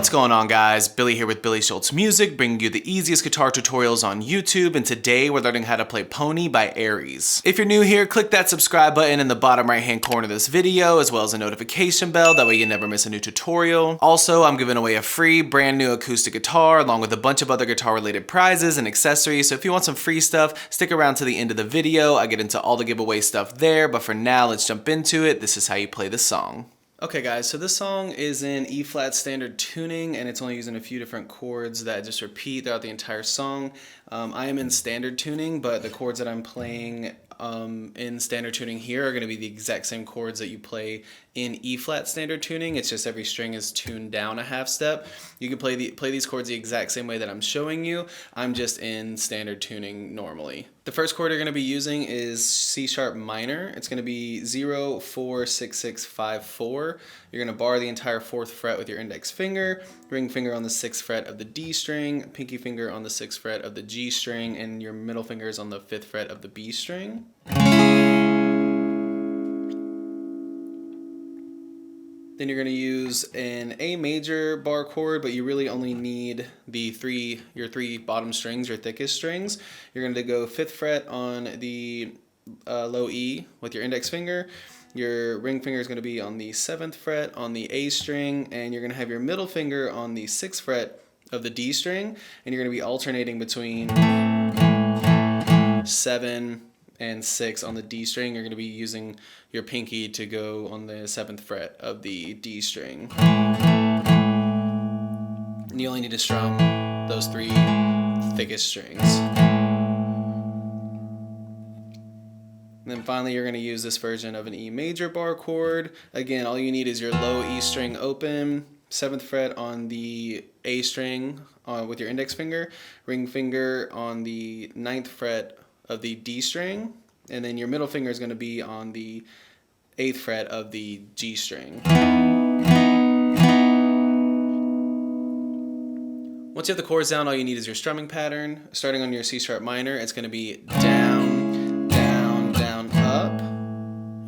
What's going on, guys? Billy here with Billy Schultz Music, bringing you the easiest guitar tutorials on YouTube, and today we're learning how to play Pony by Aries. If you're new here, click that subscribe button in the bottom right hand corner of this video, as well as a notification bell, that way you never miss a new tutorial. Also, I'm giving away a free brand new acoustic guitar along with a bunch of other guitar related prizes and accessories, so if you want some free stuff, stick around to the end of the video. I get into all the giveaway stuff there, but for now, let's jump into it. This is how you play the song. Okay guys, so this song is in E flat standard tuning, and it's only using a few different chords that just repeat throughout the entire song. I am in standard tuning, but the chords that I'm playing in standard tuning here are going to be the exact same chords that you play in E flat standard tuning. It's just every string is tuned down a half step. You can play these chords the exact same way that I'm showing you. I'm just in standard tuning normally. The first chord you're going to be using is C sharp minor. It's going to be 0, 4, 6, 6, 5, 4. You're going to bar the entire 4th fret with your index finger, ring finger on the 6th fret of the D string, pinky finger on the 6th fret of the G string, and your middle finger is on the 5th fret of the B string. Then you're going to use an A major bar chord, but you really only need your three bottom strings, your thickest strings. You're going to go 5th fret on the low E with your index finger. Your ring finger is going to be on the 7th fret on the A string, and you're going to have your middle finger on the 6th fret of the D string, and you're going to be alternating between 7 and 6 on the D string. You're going to be using your pinky to go on the 7th fret of the D string. And you only need to strum those 3 thickest strings. And then finally you're going to use this version of an E major bar chord. Again, all you need is your low E string open, 7th fret on the A string with your index finger, ring finger on the 9th fret of the D string, and then your middle finger is going to be on the 8th fret of the G string. Once you have the chords down, all you need is your strumming pattern. Starting on your C sharp minor, it's going to be down, down, down, up.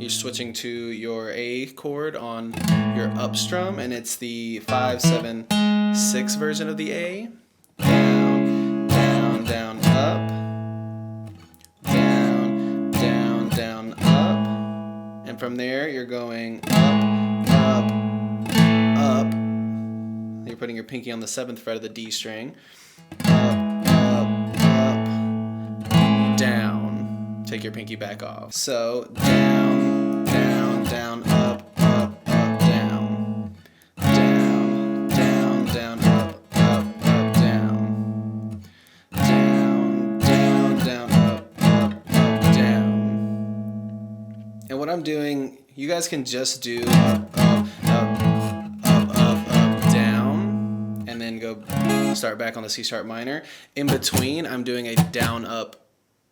You're switching to your A chord on your up strum, and it's the 5, 7, 6 version of the A. Down, down, down, up. And from there, you're going up, up, up. You're putting your pinky on the 7th fret of the D string. Up, up, up, down. Take your pinky back off. So down, down, down, up, up, up, down. Down, down, down, up, up, up, down. Down, down, down, up, up, up, down. And what I'm doing, you guys can just do up, up, up, up, up, up, down, and then go start back on the C sharp minor. In between, I'm doing a down, up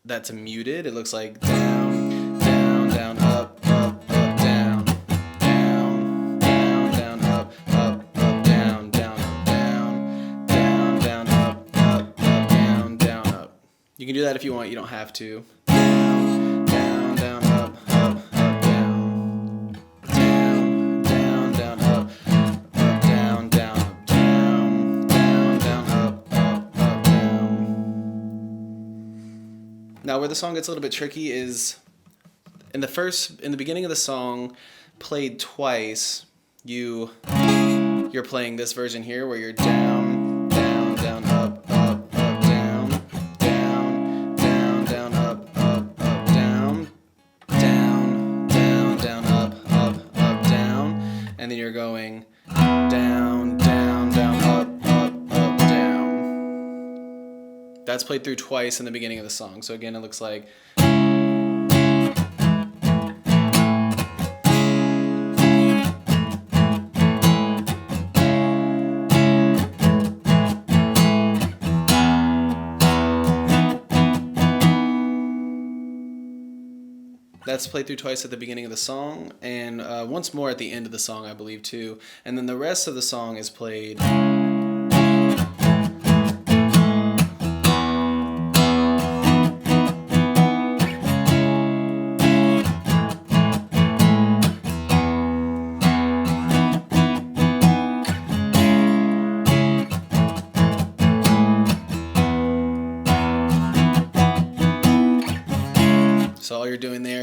that's muted. It looks like down, down, down, up, up, up, down, down, down, down, up, up, up, down, down, up, down, down, down, up, up, up, down, down, up. You can do that if you want, you don't have to. Down, down, down, up, up. Now, where the song gets a little bit tricky is in the beginning of the song, played twice, you're playing this version here where you're down, down, down, up, up, up, down, down, down, down, up, up, up, down, down, down, down, up, up, up, down, and then you're going down, down, down, up, up, up, down. That's played through twice in the beginning of the song. So again, it looks like that's played through twice at the beginning of the song, and once more at the end of the song, I believe, too. And then the rest of the song is played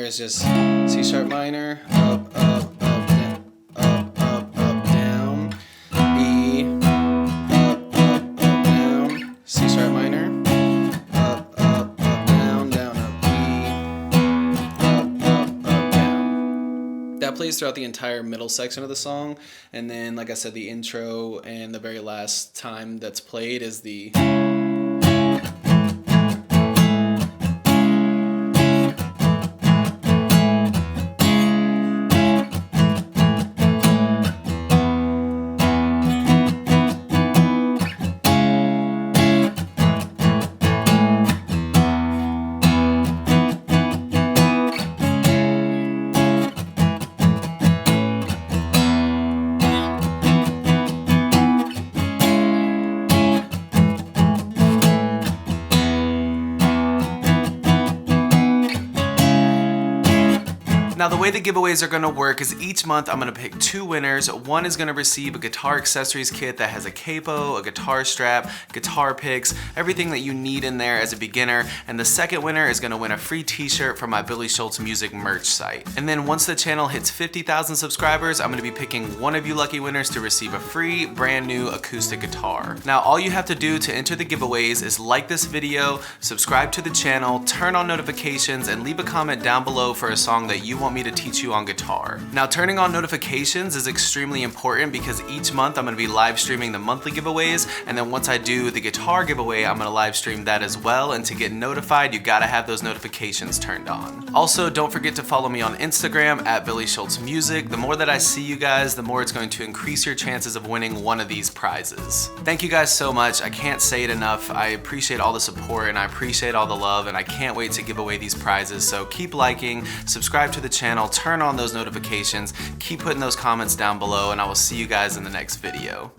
is just C sharp minor, up, up, down, up, up, up, down, E, up, up, down, C sharp minor, up, up, down, down, up, E, up, down. That plays throughout the entire middle section of the song, and then, like I said, the intro and the very last time that's played is the... Now the way the giveaways are gonna work is each month I'm gonna pick 2 winners. One is gonna receive a guitar accessories kit that has a capo, a guitar strap, guitar picks, everything that you need in there as a beginner. And the second winner is gonna win a free t-shirt from my Billy Schultz Music merch site. And then once the channel hits 50,000 subscribers, I'm gonna be picking one of you lucky winners to receive a free brand new acoustic guitar. Now all you have to do to enter the giveaways is like this video, subscribe to the channel, turn on notifications, and leave a comment down below for a song that you want me to teach you on guitar. Now turning on notifications is extremely important because each month I'm going to be live streaming the monthly giveaways, and then once I do the guitar giveaway I'm going to live stream that as well, and to get notified you gotta have those notifications turned on. Also don't forget to follow me on Instagram at billyshultzmusic. The more that I see you guys, the more it's going to increase your chances of winning one of these prizes. Thank you guys so much. I can't say it enough. I appreciate all the support and I appreciate all the love, and I can't wait to give away these prizes. So keep liking, subscribe to the channel, turn on those notifications, keep putting those comments down below, and I will see you guys in the next video.